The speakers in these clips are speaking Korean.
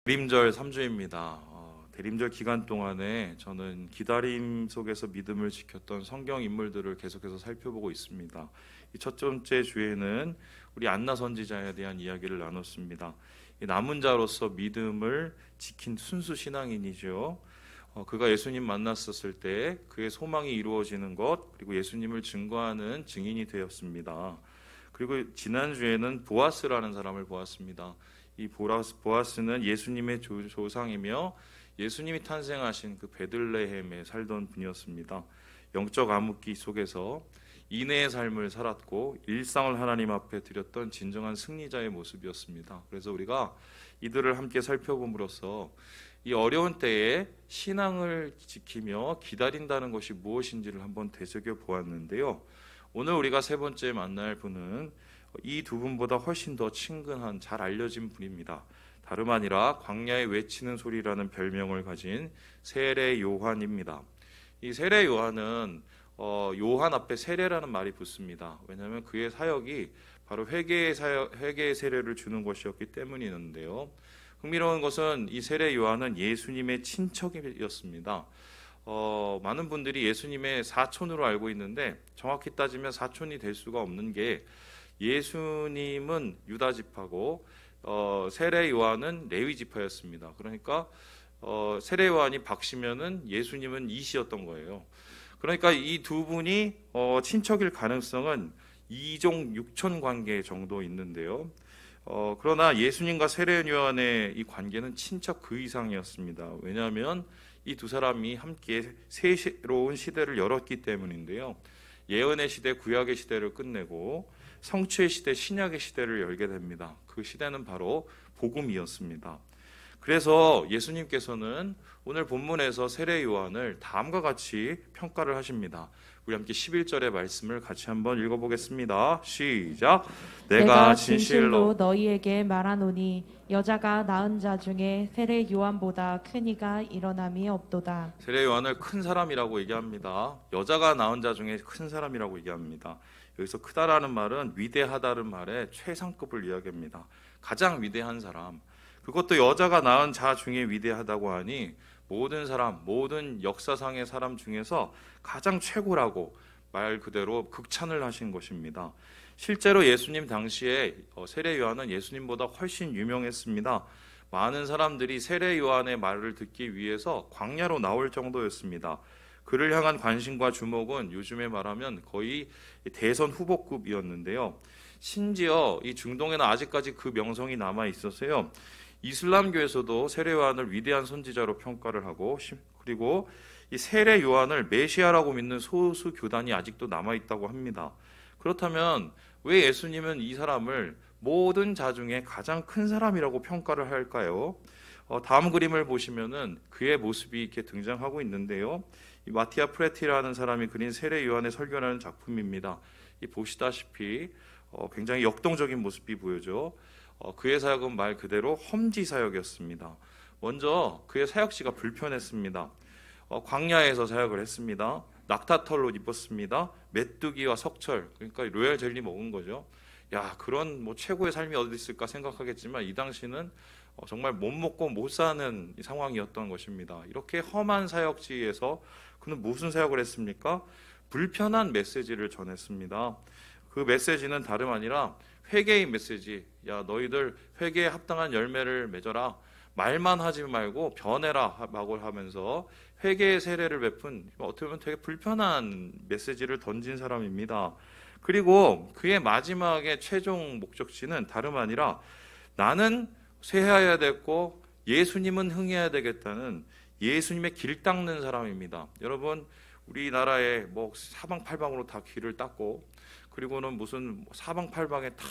대림절 3주입니다. 대림절 기간 동안에 저는 기다림 속에서 믿음을 지켰던 성경 인물들을 계속해서 살펴보고 있습니다. 이 첫 번째 주에는 우리 안나 선지자에 대한 이야기를 나눴습니다. 이 남은 자로서 믿음을 지킨 순수 신앙인이죠. 그가 예수님 만났었을 때 그의 소망이 이루어지는 것, 그리고 예수님을 증거하는 증인이 되었습니다. 그리고 지난주에는 보아스라는 사람을 보았습니다. 이 보아스는 예수님의 조상이며 예수님이 탄생하신 그 베들레헴에 살던 분이었습니다. 영적 암흑기 속에서 인내의 삶을 살았고 일상을 하나님 앞에 드렸던 진정한 승리자의 모습이었습니다. 그래서 우리가 이들을 함께 살펴봄으로써 이 어려운 때에 신앙을 지키며 기다린다는 것이 무엇인지를 한번 되새겨 보았는데요. 오늘 우리가 세 번째 만날 분은 이 두 분보다 훨씬 더 친근한, 잘 알려진 분입니다. 다름 아니라 광야에 외치는 소리라는 별명을 가진 세례 요한입니다. 이 세례 요한은 요한 앞에 세례라는 말이 붙습니다. 왜냐하면 그의 사역이 바로 회개의 세례를 주는 것이었기 때문이었는데요. 흥미로운 것은 이 세례 요한은 예수님의 친척이었습니다. 많은 분들이 예수님의 사촌으로 알고 있는데 정확히 따지면 사촌이 될 수가 없는 게, 예수님은 유다 지파고 세례 요한은 레위 지파였습니다. 그러니까 세례 요한이 박씨면은 예수님은 이씨였던 거예요. 그러니까 이 두 분이 친척일 가능성은 이종 육촌 관계 정도 있는데요. 그러나 예수님과 세례 요한의 이 관계는 친척 그 이상이었습니다. 왜냐하면 이 두 사람이 함께 새로운 시대를 열었기 때문인데요. 예언의 시대, 구약의 시대를 끝내고 성취의 시대, 신약의 시대를 열게 됩니다. 그 시대는 바로 복음이었습니다. 그래서 예수님께서는 오늘 본문에서 세례 요한을 다음과 같이 평가를 하십니다. 우리 함께 11절의 말씀을 같이 한번 읽어보겠습니다. 시작. 내가 진실로 너희에게 말하노니 여자가 낳은 자 중에 세례 요한보다 큰 이가 일어남이 없도다. 세례 요한을 큰 사람이라고 얘기합니다. 여자가 낳은 자 중에 큰 사람이라고 얘기합니다. 여기서 크다라는 말은 위대하다는 말의 최상급을 이야기합니다. 가장 위대한 사람, 그것도 여자가 낳은 자 중에 위대하다고 하니 모든 사람, 모든 역사상의 사람 중에서 가장 최고라고 말 그대로 극찬을 하신 것입니다. 실제로 예수님 당시에 세례 요한은 예수님보다 훨씬 유명했습니다. 많은 사람들이 세례 요한의 말을 듣기 위해서 광야로 나올 정도였습니다. 그를 향한 관심과 주목은 요즘에 말하면 거의 대선 후보급이었는데요. 심지어 이 중동에는 아직까지 그 명성이 남아 있어서요. 이슬람교에서도 세례 요한을 위대한 선지자로 평가를 하고, 그리고 이 세례 요한을 메시아라고 믿는 소수 교단이 아직도 남아 있다고 합니다. 그렇다면 왜 예수님은 이 사람을 모든 자 중에 가장 큰 사람이라고 평가를 할까요? 다음 그림을 보시면은 그의 모습이 이렇게 등장하고 있는데요. 이 마티아 프레티라는 사람이 그린 세례 요한의 설교라는 작품입니다. 이 보시다시피 굉장히 역동적인 모습이 보여져. 그의 사역은 말 그대로 험지 사역이었습니다. 먼저 그의 사역지가 불편했습니다. 광야에서 사역을 했습니다. 낙타털로 입었습니다. 메뚜기와 석철, 그러니까 로얄 젤리 먹은 거죠. 야, 그런 최고의 삶이 어디 있을까 생각하겠지만 이 당시는 정말 못 먹고 못 사는 상황이었던 것입니다. 이렇게 험한 사역지에서 그는 무슨 사역을 했습니까? 불편한 메시지를 전했습니다. 그 메시지는 다름 아니라 회개의 메시지. 야, 너희들 회개에 합당한 열매를 맺어라. 말만 하지 말고 변해라 라고 하면서 회개의 세례를 베푼, 어떻게 보면 되게 불편한 메시지를 던진 사람입니다. 그리고 그의 마지막의 최종 목적지는 다름 아니라 나는 쇠해야 됐고 예수님은 흥해야 되겠다는 예수님의 길 닦는 사람입니다. 여러분, 우리나라에 사방팔방으로 다 길을 닦고, 그리고는 무슨 사방팔방에 다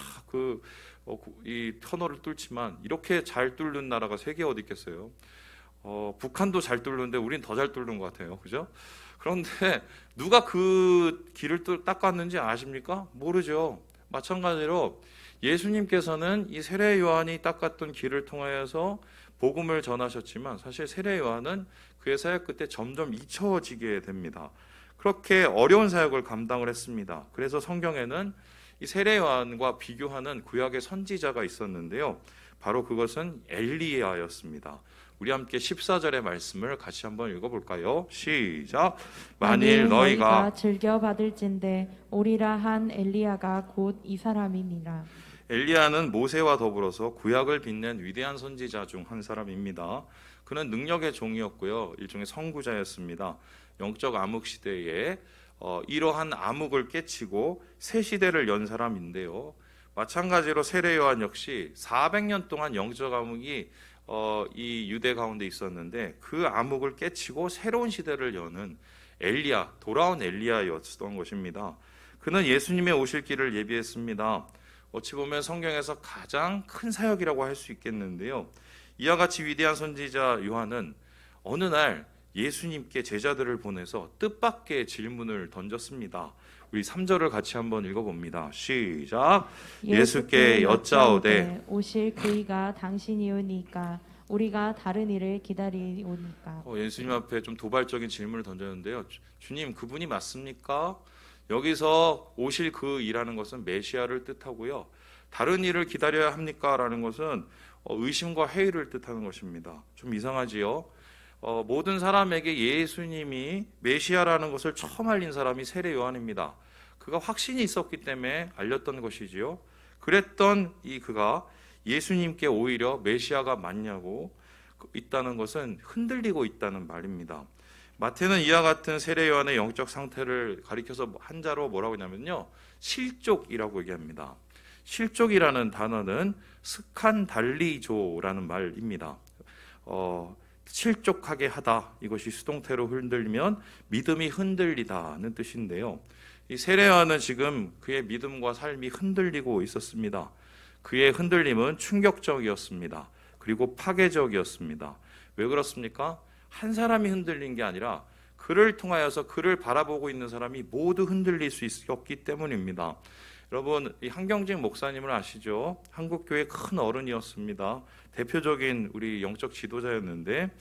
이 터널을 뚫지만 이렇게 잘 뚫는 나라가 세계에 어디 있겠어요? 북한도 잘 뚫는데 우린 더 잘 뚫는 것 같아요. 그죠? 그런데 누가 그 길을 닦았는지 아십니까? 모르죠. 마찬가지로 예수님께서는 이 세례 요한이 닦았던 길을 통하여서 복음을 전하셨지만 사실 세례 요한은 그의 사역 끝에 점점 잊혀지게 됩니다. 그렇게 어려운 사역을 감당을 했습니다. 그래서 성경에는 이 세례 요한과 비교하는 구약의 선지자가 있었는데요. 바로 그것은 엘리야였습니다. 우리 함께 14절의 말씀을 같이 한번 읽어볼까요? 시작. 만일 너희가 즐겨 받을진대 오리라 한 엘리야가 곧 이 사람이니라. 엘리야는 모세와 더불어서 구약을 빛낸 위대한 선지자 중 한 사람입니다. 그는 능력의 종이었고요. 일종의 선구자였습니다. 영적 암흑 시대에 이러한 암흑을 깨치고 새 시대를 연 사람인데요. 마찬가지로 세례 요한 역시 400년 동안 영적 암흑이 이 유대 가운데 있었는데 그 암흑을 깨치고 새로운 시대를 여는 엘리야, 돌아온 엘리야였던 것입니다. 그는 예수님의 오실 길을 예비했습니다. 어찌 보면 성경에서 가장 큰 사역이라고 할 수 있겠는데요. 이와 같이 위대한 선지자 요한은 어느 날 예수님께 제자들을 보내서 뜻밖의 질문을 던졌습니다. 우리 3절을 같이 한번 읽어봅니다. 시작. 예수께 여짜오되 오실 그이가 당신이오니까 우리가 다른 이를 기다리오니까. 예수님 앞에 좀 도발적인 질문을 던졌는데요. 주님, 그분이 맞습니까? 여기서 오실 그 이라는 것은 메시아를 뜻하고요. 다른 일을 기다려야 합니까? 라는 것은 의심과 회의를 뜻하는 것입니다. 좀 이상하지요? 모든 사람에게 예수님이 메시아라는 것을 처음 알린 사람이 세례 요한입니다. 그가 확신이 있었기 때문에 알렸던 것이지요. 그랬던 그가 예수님께 오히려 메시아가 맞냐고 있다는 것은 흔들리고 있다는 말입니다. 마태는 이와 같은 세례 요한의 영적 상태를 가리켜서 한자로 뭐라고 하냐면요, 실족이라고 얘기합니다. 실족이라는 단어는 스칸달리조라는 말입니다. 실족하게 하다, 이것이 수동태로 흔들리면 믿음이 흔들리다는 뜻인데요. 이 세례 요한은 지금 그의 믿음과 삶이 흔들리고 있었습니다. 그의 흔들림은 충격적이었습니다. 그리고 파괴적이었습니다. 왜 그렇습니까? 한 사람이 흔들린 게 아니라 그를 통하여서 그를 바라보고 있는 사람이 모두 흔들릴 수 있었기 때문입니다. 여러분, 이 한경직 목사님을 아시죠? 한국교회 큰 어른이었습니다. 대표적인 우리 영적 지도자였는데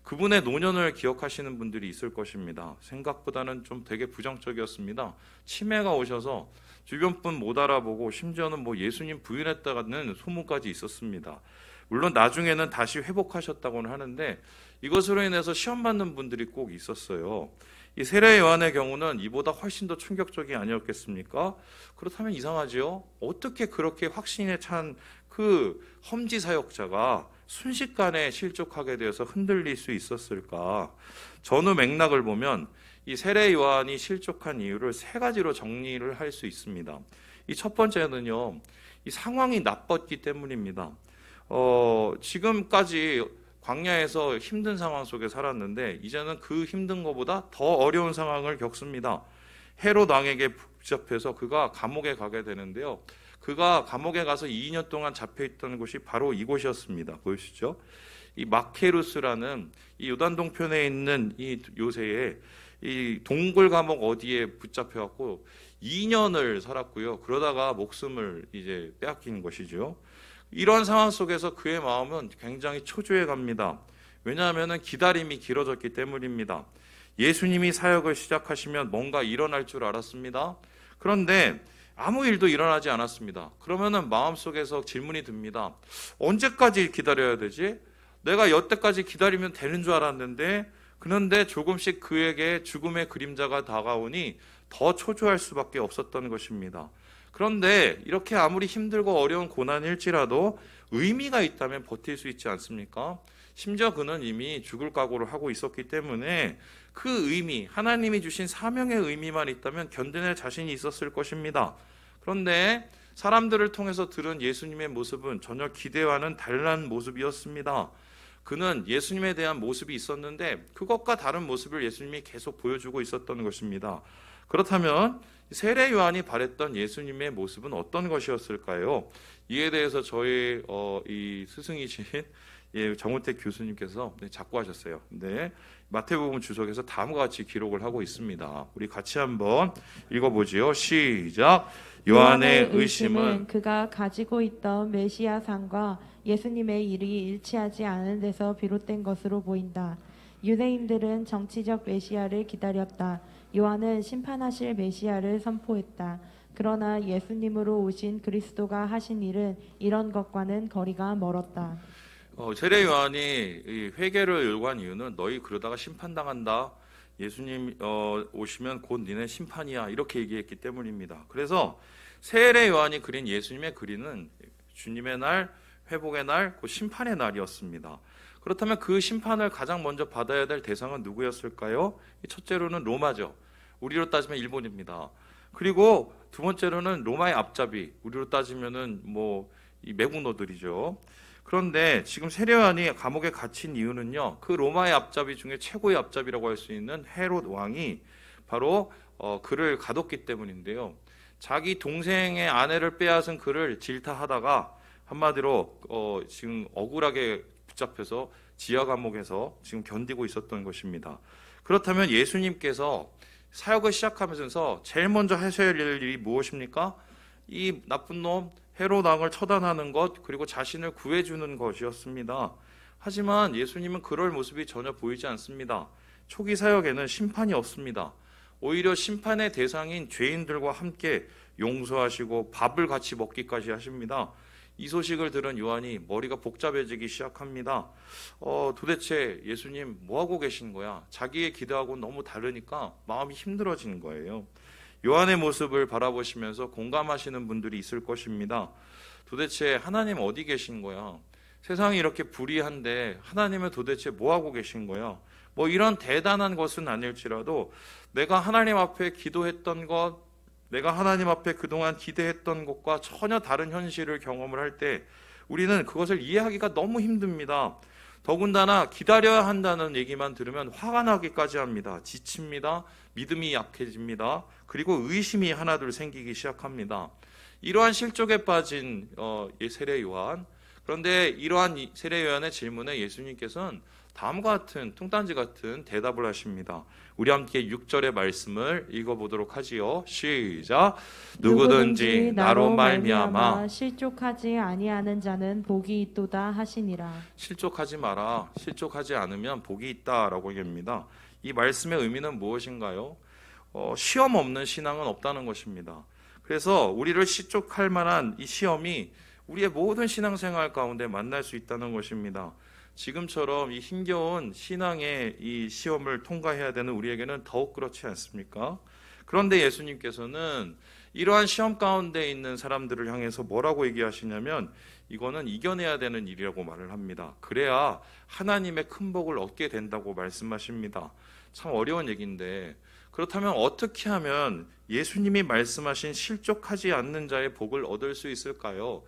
그분의 노년을 기억하시는 분들이 있을 것입니다. 생각보다는 좀 되게 부정적이었습니다. 치매가 오셔서 주변 분 못 알아보고 심지어는 예수님 부인했다는 소문까지 있었습니다. 물론 나중에는 다시 회복하셨다고는 하는데 이것으로 인해서 시험 받는 분들이 꼭 있었어요. 이 세례 요한의 경우는 이보다 훨씬 더 충격적이 아니었겠습니까? 그렇다면 이상하지요? 어떻게 그렇게 확신에 찬 그 험지 사역자가 순식간에 실족하게 되어서 흔들릴 수 있었을까? 전후 맥락을 보면 이 세례 요한이 실족한 이유를 세 가지로 정리를 할 수 있습니다. 이 첫 번째는요, 이 상황이 나빴기 때문입니다. 지금까지 광야에서 힘든 상황 속에 살았는데 이제는 그 힘든 것보다 더 어려운 상황을 겪습니다. 헤롯 왕에게 붙잡혀서 그가 감옥에 가게 되는데요. 그가 감옥에 가서 2년 동안 잡혀있던 곳이 바로 이곳이었습니다. 보이시죠? 이 마케루스라는 이 요단 동편에 있는 이 요새에 이 동굴 감옥 어디에 붙잡혀갖고 2년을 살았고요. 그러다가 목숨을 이제 빼앗긴 것이죠. 이런 상황 속에서 그의 마음은 굉장히 초조해 갑니다. 왜냐하면 기다림이 길어졌기 때문입니다. 예수님이 사역을 시작하시면 뭔가 일어날 줄 알았습니다. 그런데 아무 일도 일어나지 않았습니다. 그러면은 마음속에서 질문이 듭니다. 언제까지 기다려야 되지? 내가 여태까지 기다리면 되는 줄 알았는데, 그런데 조금씩 그에게 죽음의 그림자가 다가오니 더 초조할 수밖에 없었던 것입니다. 그런데 이렇게 아무리 힘들고 어려운 고난일지라도 의미가 있다면 버틸 수 있지 않습니까? 심지어 그는 이미 죽을 각오를 하고 있었기 때문에 그 의미, 하나님이 주신 사명의 의미만 있다면 견뎌낼 자신이 있었을 것입니다. 그런데 사람들을 통해서 들은 예수님의 모습은 전혀 기대와는 다른 모습이었습니다. 그는 예수님에 대한 모습이 있었는데 그것과 다른 모습을 예수님이 계속 보여주고 있었던 것입니다. 그렇다면 세례 요한이 바랬던 예수님의 모습은 어떤 것이었을까요? 이에 대해서 저희 이 스승이신 정우택 교수님께서 작고하셨어요. 네, 마태복음 주석에서 다음과 같이 기록을 하고 있습니다. 우리 같이 한번 읽어보지요. 시작. 요한의 의심은 그가 가지고 있던 메시아상과 예수님의 일이 일치하지 않은 데서 비롯된 것으로 보인다. 유대인들은 정치적 메시아를 기다렸다. 요한은 심판하실 메시아를 선포했다. 그러나 예수님으로 오신 그리스도가 하신 일은 이런 것과는 거리가 멀었다. 세례 요한이 이 회개를 요구한 이유는 너희 그러다가 심판당한다. 예수님 오시면 곧 니네 심판이야. 이렇게 얘기했기 때문입니다. 그래서 세례 요한이 그린 예수님의 그림은 주님의 날, 회복의 날, 곧 심판의 날이었습니다. 그렇다면 그 심판을 가장 먼저 받아야 될 대상은 누구였을까요? 첫째로는 로마죠. 우리로 따지면 일본입니다. 그리고 두 번째로는 로마의 앞잡이, 우리로 따지면은 이 매국노들이죠. 그런데 지금 세례 요한이 감옥에 갇힌 이유는요, 그 로마의 앞잡이 중에 최고의 앞잡이라고 할 수 있는 헤롯 왕이 바로 그를 가뒀기 때문인데요. 자기 동생의 아내를 빼앗은 그를 질타하다가 한마디로 지금 억울하게 붙잡혀서 지하 감옥에서 지금 견디고 있었던 것입니다. 그렇다면 예수님께서 사역을 시작하면서 제일 먼저 하셔야 할 일이 무엇입니까? 이 나쁜 놈 헤롯 왕을 처단하는 것, 그리고 자신을 구해주는 것이었습니다. 하지만 예수님은 그럴 모습이 전혀 보이지 않습니다. 초기 사역에는 심판이 없습니다. 오히려 심판의 대상인 죄인들과 함께 용서하시고 밥을 같이 먹기까지 하십니다. 이 소식을 들은 요한이 머리가 복잡해지기 시작합니다. 도대체 예수님 뭐하고 계신 거야? 자기의 기도하고 너무 다르니까 마음이 힘들어지는 거예요. 요한의 모습을 바라보시면서 공감하시는 분들이 있을 것입니다. 도대체 하나님 어디 계신 거야? 세상이 이렇게 불의한데 하나님은 도대체 뭐하고 계신 거야? 이런 대단한 것은 아닐지라도 내가 하나님 앞에 기도했던 것, 내가 하나님 앞에 그동안 기대했던 것과 전혀 다른 현실을 경험을 할 때 우리는 그것을 이해하기가 너무 힘듭니다. 더군다나 기다려야 한다는 얘기만 들으면 화가 나기까지 합니다. 지칩니다. 믿음이 약해집니다. 그리고 의심이 하나둘 생기기 시작합니다. 이러한 실족에 빠진 세례 요한. 그런데 이러한 세례 요한의 질문에 예수님께서는 다음과 같은 뚱딴지 같은 대답을 하십니다. 우리 함께 6절의 말씀을 읽어보도록 하지요. 시작. 누구든지 나로 말미암아 실족하지 아니하는 자는 복이 있도다 하시니라. 실족하지 마라. 실족하지 않으면 복이 있다라고 얘기합니다. 이 말씀의 의미는 무엇인가요? 시험 없는 신앙은 없다는 것입니다. 그래서 우리를 실족할 만한 이 시험이 우리의 모든 신앙생활 가운데 만날 수 있다는 것입니다. 지금처럼 이 힘겨운 신앙의 이 시험을 통과해야 되는 우리에게는 더욱 그렇지 않습니까? 그런데 예수님께서는 이러한 시험 가운데 있는 사람들을 향해서 뭐라고 얘기하시냐면 이거는 이겨내야 되는 일이라고 말을 합니다. 그래야 하나님의 큰 복을 얻게 된다고 말씀하십니다. 참 어려운 얘기인데 그렇다면 어떻게 하면 예수님이 말씀하신 실족하지 않는 자의 복을 얻을 수 있을까요?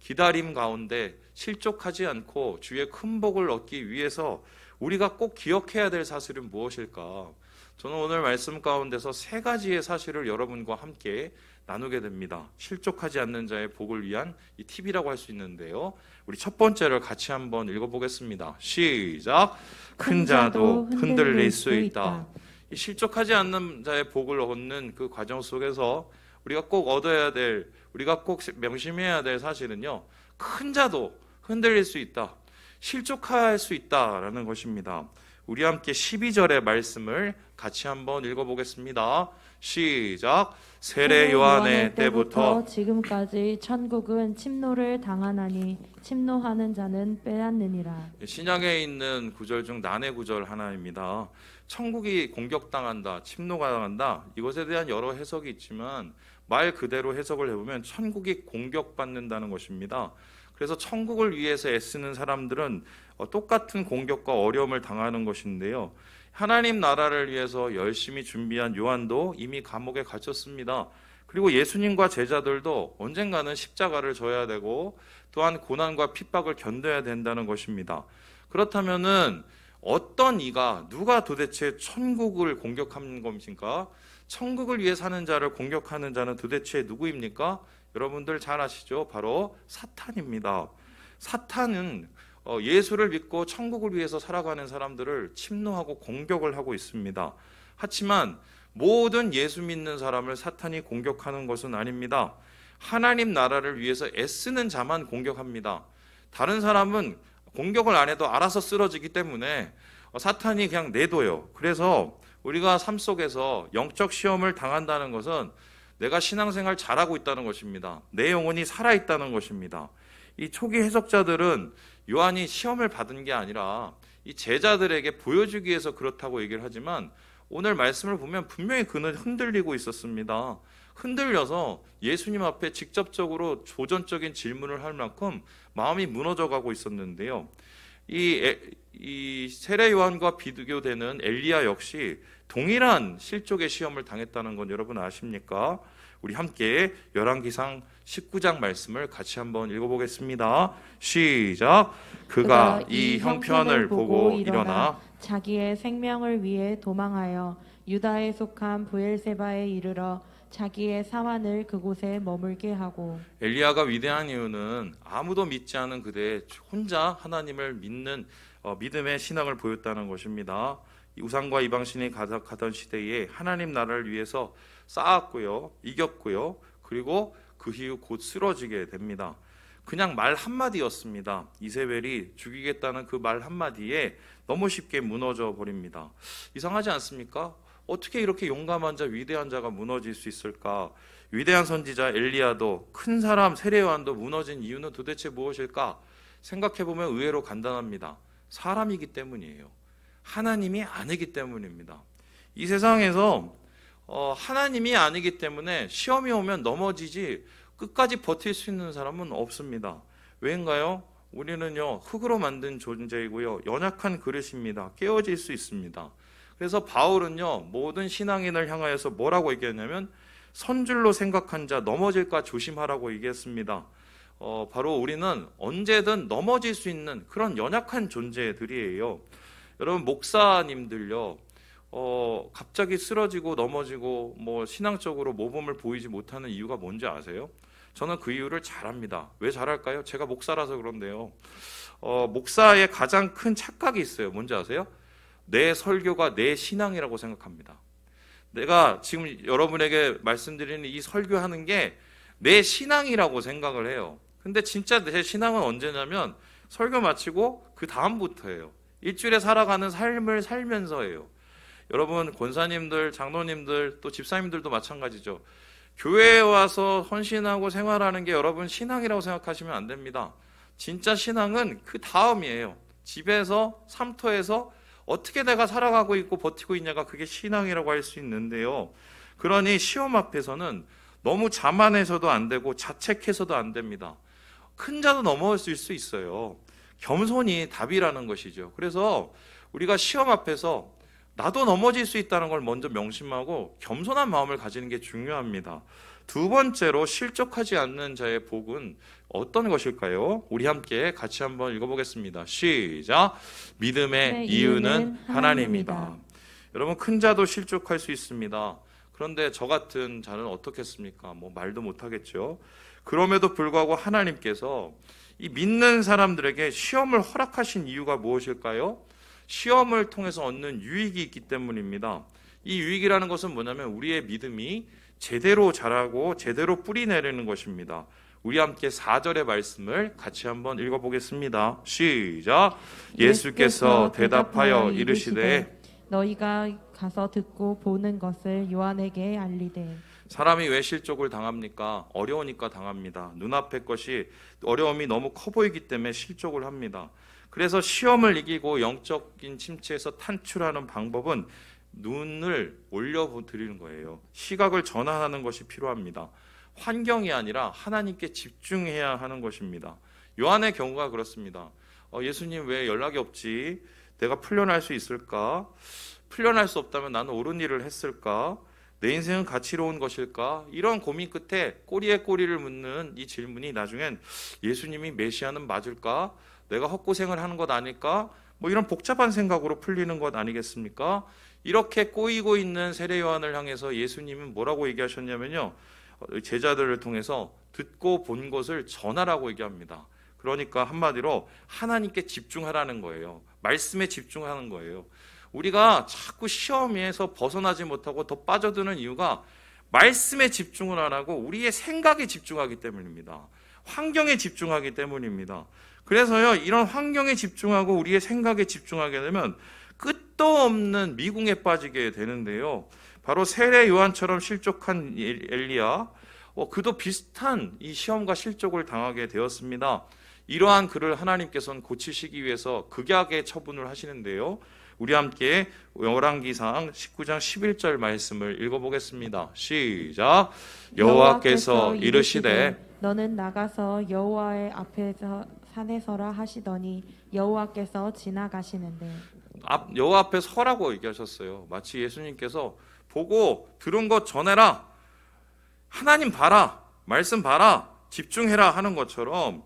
기다림 가운데 실족하지 않고 주의 큰 복을 얻기 위해서 우리가 꼭 기억해야 될 사실은 무엇일까? 저는 오늘 말씀 가운데서 3가지의 사실을 여러분과 함께 나누게 됩니다. 실족하지 않는 자의 복을 위한 이 팁이라고 할 수 있는데요. 우리 첫 번째를 같이 한번 읽어보겠습니다. 시작. 큰 자도 흔들릴 수 있다. 이 실족하지 않는 자의 복을 얻는 그 과정 속에서 우리가 꼭 얻어야 될, 우리가 꼭 명심해야 될 사실은요, 큰 자도 흔들릴 수 있다, 실족할 수 있다라는 것입니다. 우리 함께 12절의 말씀을 같이 한번 읽어보겠습니다. 시작. 세례 요한의 때부터 지금까지 천국은 침노를 당하나니 침노하는 자는 빼앗느니라. 신약에 있는 구절 중 난해 구절 하나입니다. 천국이 공격당한다, 침노가 당한다, 이것에 대한 여러 해석이 있지만 말 그대로 해석을 해보면 천국이 공격받는다는 것입니다. 그래서 천국을 위해서 애쓰는 사람들은 똑같은 공격과 어려움을 당하는 것인데요. 하나님 나라를 위해서 열심히 준비한 요한도 이미 감옥에 갇혔습니다. 그리고 예수님과 제자들도 언젠가는 십자가를 져야 되고 또한 고난과 핍박을 견뎌야 된다는 것입니다. 그렇다면은 어떤 누가 도대체 천국을 공격하는 것입니까? 천국을 위해 사는 자를 공격하는 자는 도대체 누구입니까? 여러분들 잘 아시죠? 바로 사탄입니다. 사탄은 예수를 믿고 천국을 위해서 살아가는 사람들을 침노하고 공격을 하고 있습니다. 하지만 모든 예수 믿는 사람을 사탄이 공격하는 것은 아닙니다. 하나님 나라를 위해서 애쓰는 자만 공격합니다. 다른 사람은 공격을 안 해도 알아서 쓰러지기 때문에 사탄이 그냥 내둬요. 그래서 우리가 삶 속에서 영적 시험을 당한다는 것은 내가 신앙생활 잘하고 있다는 것입니다. 내 영혼이 살아있다는 것입니다. 이 초기 해석자들은 요한이 시험을 받은 게 아니라 이 제자들에게 보여주기 위해서 그렇다고 얘기를 하지만 오늘 말씀을 보면 분명히 그는 흔들리고 있었습니다. 흔들려서 예수님 앞에 직접적으로 조전적인 질문을 할 만큼 마음이 무너져 가고 있었는데요. 이 세례 요한과 비교되는 엘리야 역시 동일한 실족의 시험을 당했다는 건 여러분 아십니까? 우리 함께 열왕기상 19장 말씀을 같이 한번 읽어보겠습니다. 시작. 그가 이 형편을 보고 일어나 자기의 생명을 위해 도망하여 유다에 속한 브엘세바에 이르러 자기의 사환을 그곳에 머물게 하고. 엘리야가 위대한 이유는 아무도 믿지 않은 그대 혼자 하나님을 믿는 믿음의 신앙을 보였다는 것입니다. 우상과 이방신이 가득하던 시대에 하나님 나라를 위해서 쌓았고요, 이겼고요, 그리고 그 이후 곧 쓰러지게 됩니다. 그냥 말 한마디였습니다. 이세벨이 죽이겠다는 그 말 한마디에 너무 쉽게 무너져 버립니다. 이상하지 않습니까? 어떻게 이렇게 용감한 자, 위대한 자가 무너질 수 있을까? 위대한 선지자 엘리야도, 큰 사람 세례 요한도 무너진 이유는 도대체 무엇일까? 생각해보면 의외로 간단합니다. 사람이기 때문이에요. 하나님이 아니기 때문입니다. 이 세상에서 하나님이 아니기 때문에 시험이 오면 넘어지지 끝까지 버틸 수 있는 사람은 없습니다. 왜인가요? 우리는요, 흙으로 만든 존재이고요, 연약한 그릇입니다. 깨어질 수 있습니다. 그래서 바울은요, 모든 신앙인을 향하여서 뭐라고 얘기했냐면 선줄로 생각한 자 넘어질까 조심하라고 얘기했습니다. 바로 우리는 언제든 넘어질 수 있는 그런 연약한 존재들이에요. 여러분, 목사님들요, 갑자기 쓰러지고 넘어지고 신앙적으로 모범을 보이지 못하는 이유가 뭔지 아세요? 저는 그 이유를 잘 압니다. 왜 잘 알까요? 제가 목사라서 그런데요. 목사의 가장 큰 착각이 있어요. 뭔지 아세요? 내 설교가 내 신앙이라고 생각합니다. 내가 지금 여러분에게 말씀드리는 이 설교하는 게 내 신앙이라고 생각을 해요. 근데 진짜 내 신앙은 언제냐면 설교 마치고 그 다음부터예요. 일주일에 살아가는 삶을 살면서예요. 여러분, 권사님들, 장로님들, 또 집사님들도 마찬가지죠. 교회에 와서 헌신하고 생활하는 게 여러분 신앙이라고 생각하시면 안 됩니다. 진짜 신앙은 그 다음이에요. 집에서, 삶터에서 어떻게 내가 살아가고 있고 버티고 있냐가 그게 신앙이라고 할 수 있는데요. 그러니 시험 앞에서는 너무 자만해서도 안 되고 자책해서도 안 됩니다. 큰 자도 넘어질 수 있어요. 겸손이 답이라는 것이죠. 그래서 우리가 시험 앞에서 나도 넘어질 수 있다는 걸 먼저 명심하고 겸손한 마음을 가지는 게 중요합니다. 두 번째로, 실족하지 않는 자의 복은 어떤 것일까요? 우리 함께 같이 한번 읽어보겠습니다. 시작. 믿음의 이유는 하나님이다. 여러분, 큰 자도 실족할 수 있습니다. 그런데 저 같은 자는 어떻겠습니까? 말도 못하겠죠. 그럼에도 불구하고 하나님께서 이 믿는 사람들에게 시험을 허락하신 이유가 무엇일까요? 시험을 통해서 얻는 유익이 있기 때문입니다. 이 유익이라는 것은 뭐냐면 우리의 믿음이 제대로 자라고 제대로 뿌리 내리는 것입니다. 우리 함께 4절의 말씀을 같이 한번 읽어보겠습니다. 시작. 예수께서 대답하여 이르시되 너희가 가서 듣고 보는 것을 요한에게 알리되. 사람이 왜 실족을 당합니까? 어려우니까 당합니다. 눈앞의 것이 어려움이 너무 커 보이기 때문에 실족을 합니다. 그래서 시험을 이기고 영적인 침체에서 탈출하는 방법은 눈을 올려드리는 거예요. 시각을 전환하는 것이 필요합니다. 환경이 아니라 하나님께 집중해야 하는 것입니다. 요한의 경우가 그렇습니다. 예수님 왜 연락이 없지? 내가 풀려날 수 있을까? 풀려날 수 없다면 나는 옳은 일을 했을까? 내 인생은 가치로운 것일까? 이런 고민 끝에 꼬리에 꼬리를 묻는 이 질문이 나중엔 예수님이 메시아는 맞을까? 내가 헛고생을 하는 것 아닐까? 이런 복잡한 생각으로 풀리는 것 아니겠습니까? 이렇게 꼬이고 있는 세례 요한을 향해서 예수님은 뭐라고 얘기하셨냐면요, 제자들을 통해서 듣고 본 것을 전하라고 얘기합니다. 그러니까 한마디로 하나님께 집중하라는 거예요. 말씀에 집중하는 거예요. 우리가 자꾸 시험에서 벗어나지 못하고 더 빠져드는 이유가 말씀에 집중을 안 하고 우리의 생각에 집중하기 때문입니다. 환경에 집중하기 때문입니다. 그래서요, 이런 환경에 집중하고 우리의 생각에 집중하게 되면 끝도 없는 미궁에 빠지게 되는데요. 바로 세례 요한처럼 실족한 엘리야, 그도 비슷한 이 시험과 실족을 당하게 되었습니다. 이러한 그를 하나님께서는 고치시기 위해서 극약의 처분을 하시는데요. 우리 함께 열왕기상 19장 11절 말씀을 읽어보겠습니다. 시작. 여호와께서 이르시되 너는 나가서 여호와의 앞에서 산에 서라 하시더니 여호와께서 지나가시는데. 여호와 앞에 서라고 얘기하셨어요. 마치 예수님께서 보고 들은 것 전해라, 하나님 봐라, 말씀 봐라, 집중해라 하는 것처럼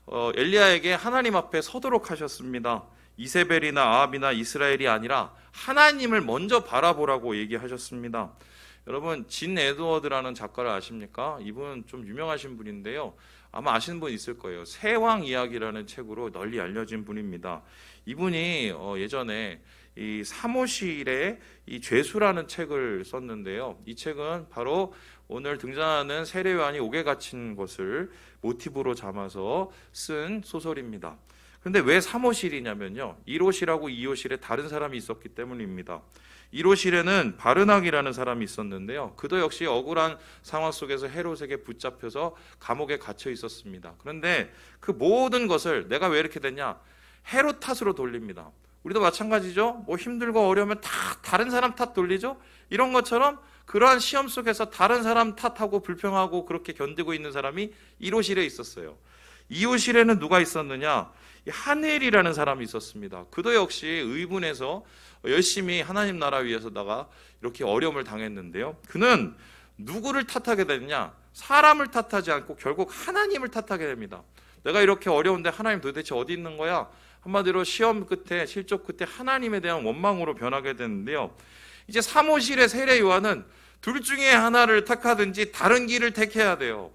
엘리야에게 하나님 앞에 서도록 하셨습니다. 이세벨이나 아합이나 이스라엘이 아니라 하나님을 먼저 바라보라고 얘기하셨습니다. 여러분, 진 에드워드라는 작가를 아십니까? 이분 좀 유명하신 분인데요. 아마 아시는 분 있을 거예요. 세왕 이야기라는 책으로 널리 알려진 분입니다. 이분이 예전에 이 사무실의 이 죄수라는 책을 썼는데요. 이 책은 바로 오늘 등장하는 세례 요한이 옥에 갇힌 것을 모티브로 삼아서 쓴 소설입니다. 그런데 왜 사무실이냐면요, 1호실하고 2호실에 다른 사람이 있었기 때문입니다. 1호실에는 바르낙이라는 사람이 있었는데요, 그도 역시 억울한 상황 속에서 헤롯에게 붙잡혀서 감옥에 갇혀 있었습니다. 그런데 그 모든 것을 내가 왜 이렇게 됐냐, 헤롯 탓으로 돌립니다. 우리도 마찬가지죠. 뭐 힘들고 어려우면 다 다른 사람 탓 돌리죠. 이런 것처럼 그러한 시험 속에서 다른 사람 탓하고 불평하고 그렇게 견디고 있는 사람이 1호실에 있었어요. 2호실에는 누가 있었느냐, 하늘이라는 사람이 있었습니다. 그도 역시 의분해서 열심히 하나님 나라 위해서다가 이렇게 어려움을 당했는데요, 그는 누구를 탓하게 되느냐, 사람을 탓하지 않고 결국 하나님을 탓하게 됩니다. 내가 이렇게 어려운데 하나님 도대체 어디 있는 거야? 한마디로 시험 끝에, 실족 끝에 하나님에 대한 원망으로 변하게 되는데요, 이제 사무실의 세례 요한은 둘 중에 하나를 택하든지 다른 길을 택해야 돼요.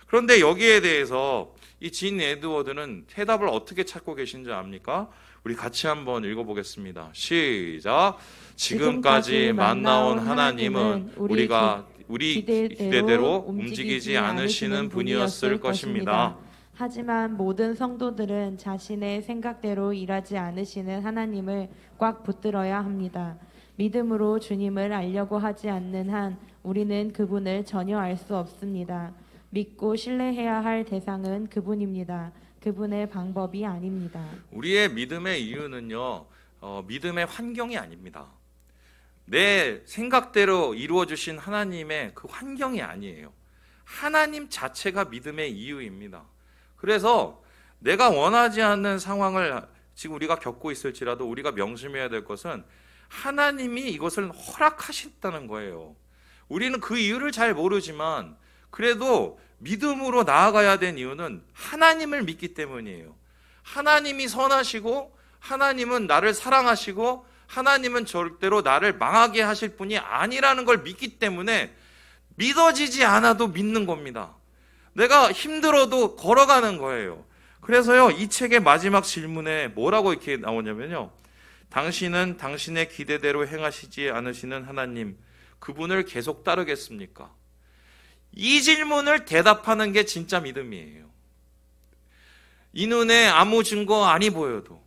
그런데 여기에 대해서 이 진 에드워드는 해답을 어떻게 찾고 계신지 압니까? 우리 같이 한번 읽어보겠습니다. 시작. 지금까지 만나온 하나님은 우리 기대대로 움직이지 않으시는 분이었을 것입니다. 하지만 모든 성도들은 자신의 생각대로 일하지 않으시는 하나님을 꽉 붙들어야 합니다. 믿음으로 주님을 알려고 하지 않는 한 우리는 그분을 전혀 알 수 없습니다. 믿고 신뢰해야 할 대상은 그분입니다. 그분의 방법이 아닙니다. 우리의 믿음의 이유는요, 믿음의 환경이 아닙니다. 내 생각대로 이루어주신 하나님의 그 환경이 아니에요. 하나님 자체가 믿음의 이유입니다. 그래서 내가 원하지 않는 상황을 지금 우리가 겪고 있을지라도 우리가 명심해야 될 것은 하나님이 이것을 허락하셨다는 거예요. 우리는 그 이유를 잘 모르지만 그래도 믿음으로 나아가야 된 이유는 하나님을 믿기 때문이에요. 하나님이 선하시고 하나님은 나를 사랑하시고 하나님은 절대로 나를 망하게 하실 분이 아니라는 걸 믿기 때문에 믿어지지 않아도 믿는 겁니다. 내가 힘들어도 걸어가는 거예요. 그래서요, 이 책의 마지막 질문에 뭐라고 이렇게 나오냐면요, 당신은 당신의 기대대로 행하시지 않으시는 하나님, 그분을 계속 따르겠습니까? 이 질문을 대답하는 게 진짜 믿음이에요. 이 눈에 아무 증거 아니 보여도,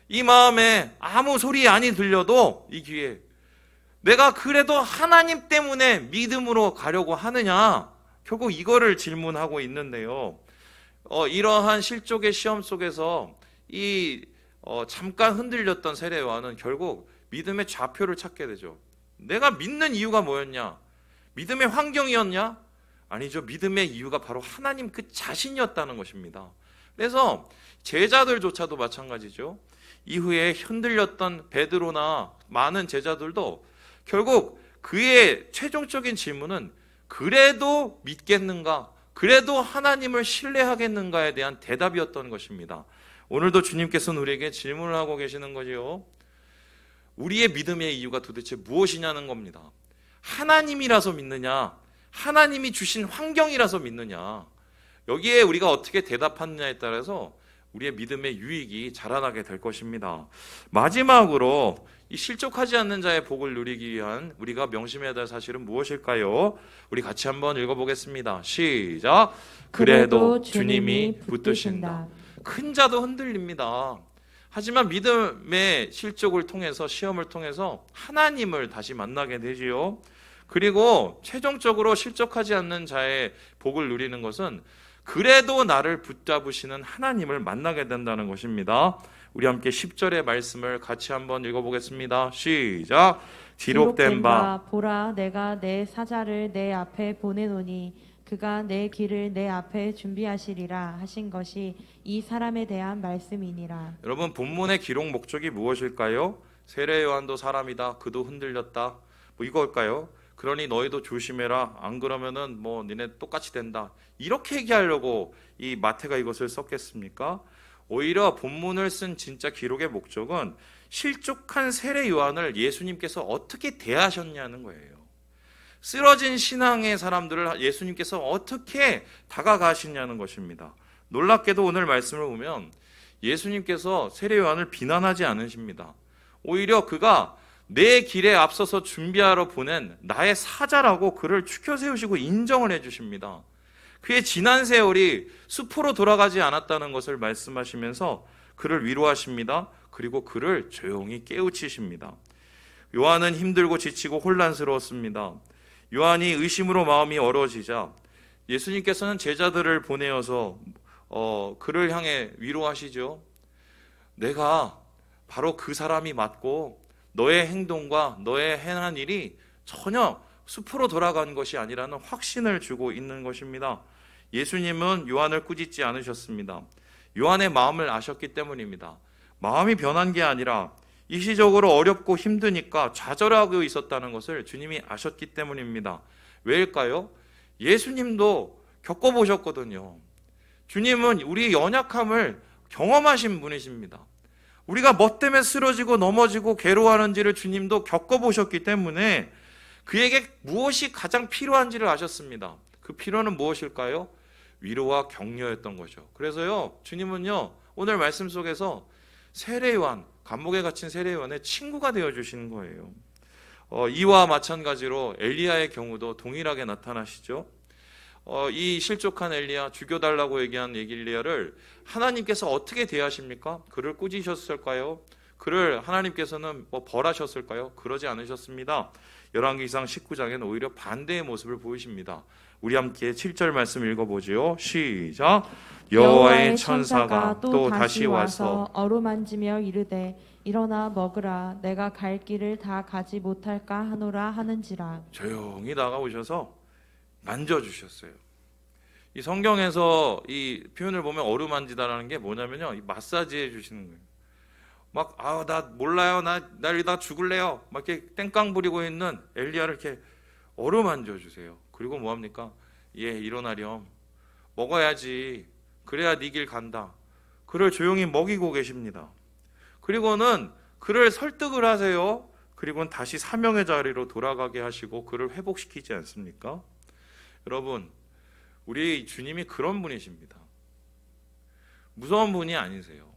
이 마음에 아무 소리 아니 들려도, 이 귀에 내가 그래도 하나님 때문에 믿음으로 가려고 하느냐, 결국 이거를 질문하고 있는데요, 이러한 실족의 시험 속에서 잠깐 흔들렸던 세례 요한은 결국 믿음의 좌표를 찾게 되죠. 내가 믿는 이유가 뭐였냐? 믿음의 환경이었냐? 아니죠. 믿음의 이유가 바로 하나님 그 자신이었다는 것입니다. 그래서 제자들조차도 마찬가지죠. 이후에 흔들렸던 베드로나 많은 제자들도 결국 그의 최종적인 질문은 그래도 믿겠는가? 그래도 하나님을 신뢰하겠는가에 대한 대답이었던 것입니다. 오늘도 주님께서는 우리에게 질문을 하고 계시는 거지요. 우리의 믿음의 이유가 도대체 무엇이냐는 겁니다. 하나님이라서 믿느냐? 하나님이 주신 환경이라서 믿느냐? 여기에 우리가 어떻게 대답하느냐에 따라서 우리의 믿음의 유익이 자라나게 될 것입니다. 마지막으로 이 실족하지 않는 자의 복을 누리기 위한 우리가 명심해야 될 사실은 무엇일까요? 우리 같이 한번 읽어보겠습니다. 시작. 그래도 주님이 붙드신다. 큰 자도 흔들립니다. 하지만 믿음의 실족을 통해서 시험을 통해서 하나님을 다시 만나게 되지요. 그리고 최종적으로 실족하지 않는 자의 복을 누리는 것은 그래도 나를 붙잡으시는 하나님을 만나게 된다는 것입니다. 우리 함께 10절의 말씀을 같이 한번 읽어보겠습니다. 시작. 기록된 바 보라 내가 내 사자를 내 앞에 보내노니 그가 내 길을 내 앞에 준비하시리라 하신 것이 이 사람에 대한 말씀이니라. 여러분, 본문의 기록 목적이 무엇일까요? 세례 요한도 사람이다. 그도 흔들렸다. 뭐 이걸까요? 그러니 너희도 조심해라. 안 그러면은 뭐 니네 똑같이 된다. 이렇게 얘기하려고 이 마태가 이것을 썼겠습니까? 오히려 본문을 쓴 진짜 기록의 목적은 실족한 세례 요한을 예수님께서 어떻게 대하셨냐는 거예요. 쓰러진 신앙의 사람들을 예수님께서 어떻게 다가가시냐는 것입니다. 놀랍게도 오늘 말씀을 보면 예수님께서 세례 요한을 비난하지 않으십니다. 오히려 그가 내 길에 앞서서 준비하러 보낸 나의 사자라고 그를 추켜 세우시고 인정을 해주십니다. 그의 지난 세월이 숲으로 돌아가지 않았다는 것을 말씀하시면서 그를 위로하십니다. 그리고 그를 조용히 깨우치십니다. 요한은 힘들고 지치고 혼란스러웠습니다. 요한이 의심으로 마음이 얼어지자 예수님께서는 제자들을 보내어서 그를 향해 위로하시죠. 내가 바로 그 사람이 맞고 너의 행동과 너의 행한 일이 전혀 숲으로 돌아간 것이 아니라는 확신을 주고 있는 것입니다. 예수님은 요한을 꾸짖지 않으셨습니다. 요한의 마음을 아셨기 때문입니다. 마음이 변한 게 아니라 일시적으로 어렵고 힘드니까 좌절하고 있었다는 것을 주님이 아셨기 때문입니다. 왜일까요? 예수님도 겪어보셨거든요. 주님은 우리의 연약함을 경험하신 분이십니다. 우리가 뭐 때문에 쓰러지고 넘어지고 괴로워하는지를 주님도 겪어보셨기 때문에 그에게 무엇이 가장 필요한지를 아셨습니다. 그 필요는 무엇일까요? 위로와 격려였던 거죠. 그래서요, 주님은요, 오늘 말씀 속에서 세례 요한, 감옥에 갇힌 세례 요한의 친구가 되어주시는 거예요. 이와 마찬가지로 엘리야의 경우도 동일하게 나타나시죠. 이 실족한 엘리야, 죽여달라고 얘기한 엘리야를 하나님께서 어떻게 대하십니까? 그를 꾸짖으셨을까요? 그를 하나님께서는 벌하셨을까요? 그러지 않으셨습니다. 열왕기상 19장에는 오히려 반대의 모습을 보이십니다. 우리 함께 7절 말씀 읽어보지요. 시작. 여호와의 천사가 또 다시 와서 어루만지며 이르되 일어나 먹으라 내가 갈 길을 다 가지 못할까 하노라 하는지라. 조용히 다가오셔서 만져주셨어요. 이 성경에서 이 표현을 보면 어루만지다라는 게 뭐냐면요, 이 마사지 해주시는 거예요. 막 나 몰라요, 나 이러다 죽을래요, 막 이렇게 땡깡 부리고 있는 엘리야를 이렇게 어루만져 주세요. 그리고 뭐 합니까? 일어나렴, 먹어야지, 그래야 네 길 간다. 그를 조용히 먹이고 계십니다. 그리고는 그를 설득을 하세요. 그리고는 다시 사명의 자리로 돌아가게 하시고 그를 회복시키지 않습니까? 여러분, 우리 주님이 그런 분이십니다. 무서운 분이 아니세요.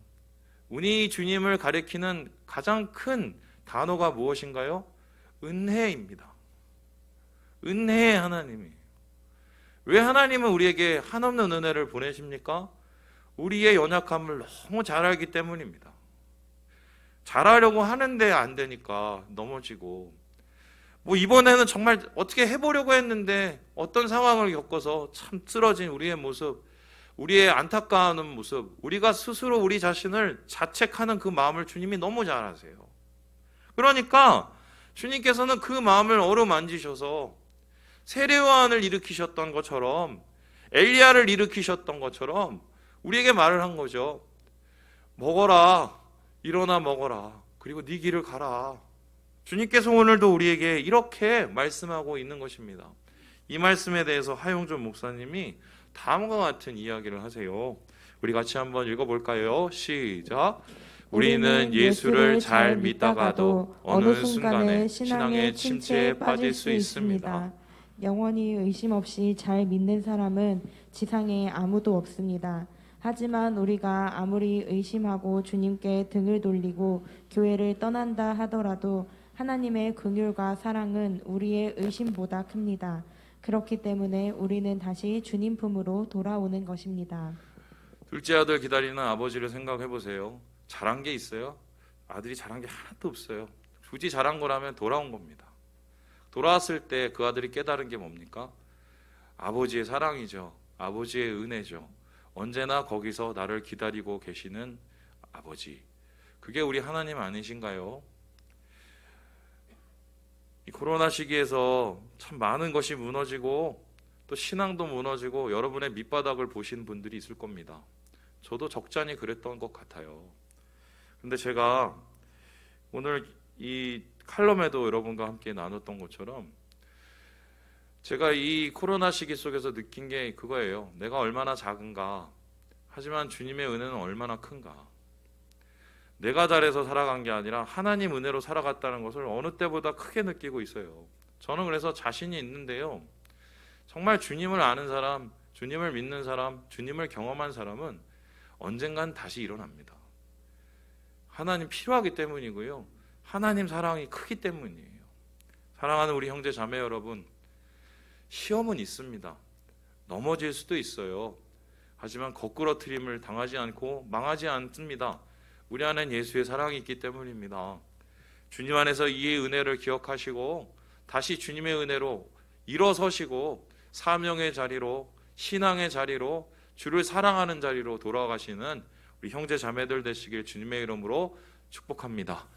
우리 주님을 가리키는 가장 큰 단어가 무엇인가요? 은혜입니다. 은혜의 하나님이. 왜 하나님은 우리에게 한없는 은혜를 보내십니까? 우리의 연약함을 너무 잘 알기 때문입니다. 잘하려고 하는데 안 되니까 넘어지고, 이번에는 정말 어떻게 해보려고 했는데 어떤 상황을 겪어서 참 쓰러진 우리의 모습, 우리의 안타까워하는 모습, 우리가 스스로 우리 자신을 자책하는 그 마음을 주님이 너무 잘 아세요. 그러니까 주님께서는 그 마음을 어루만지셔서 세례 요한을 일으키셨던 것처럼, 엘리야를 일으키셨던 것처럼 우리에게 말을 한 거죠. 먹어라, 일어나 먹어라, 그리고 네 길을 가라. 주님께서 오늘도 우리에게 이렇게 말씀하고 있는 것입니다. 이 말씀에 대해서 하용준 목사님이 다음과 같은 이야기를 하세요. 우리 같이 한번 읽어볼까요? 시작. 우리는 예수를 잘 믿다가도 어느 순간에 신앙의 침체에 빠질 수 있습니다. 영원히 의심 없이 잘 믿는 사람은 지상에 아무도 없습니다. 하지만 우리가 아무리 의심하고 주님께 등을 돌리고 교회를 떠난다 하더라도 하나님의 긍휼과 사랑은 우리의 의심보다 큽니다. 그렇기 때문에 우리는 다시 주님 품으로 돌아오는 것입니다. 둘째 아들 기다리는 아버지를 생각해 보세요. 잘한 게 있어요? 아들이 잘한 게 하나도 없어요. 굳이 잘한 거라면 돌아온 겁니다. 돌아왔을 때 그 아들이 깨달은 게 뭡니까? 아버지의 사랑이죠. 아버지의 은혜죠. 언제나 거기서 나를 기다리고 계시는 아버지. 그게 우리 하나님 아니신가요? 이 코로나 시기에서 참 많은 것이 무너지고 또 신앙도 무너지고 여러분의 밑바닥을 보신 분들이 있을 겁니다. 저도 적잖이 그랬던 것 같아요. 근데 제가 오늘 이 칼럼에도 여러분과 함께 나눴던 것처럼 제가 이 코로나 시기 속에서 느낀 게 그거예요. 내가 얼마나 작은가. 하지만 주님의 은혜는 얼마나 큰가. 내가 잘해서 살아간 게 아니라 하나님 은혜로 살아갔다는 것을 어느 때보다 크게 느끼고 있어요. 저는 그래서 자신이 있는데요. 정말 주님을 아는 사람, 주님을 믿는 사람, 주님을 경험한 사람은 언젠간 다시 일어납니다. 하나님 필요하기 때문이고요. 하나님 사랑이 크기 때문이에요. 사랑하는 우리 형제 자매 여러분, 시험은 있습니다. 넘어질 수도 있어요. 하지만 거꾸러뜨림을 당하지 않고 망하지 않습니다. 우리 안엔 예수의 사랑이 있기 때문입니다. 주님 안에서 이 은혜를 기억하시고 다시 주님의 은혜로 일어서시고 사명의 자리로, 신앙의 자리로, 주를 사랑하는 자리로 돌아가시는 우리 형제 자매들 되시길 주님의 이름으로 축복합니다.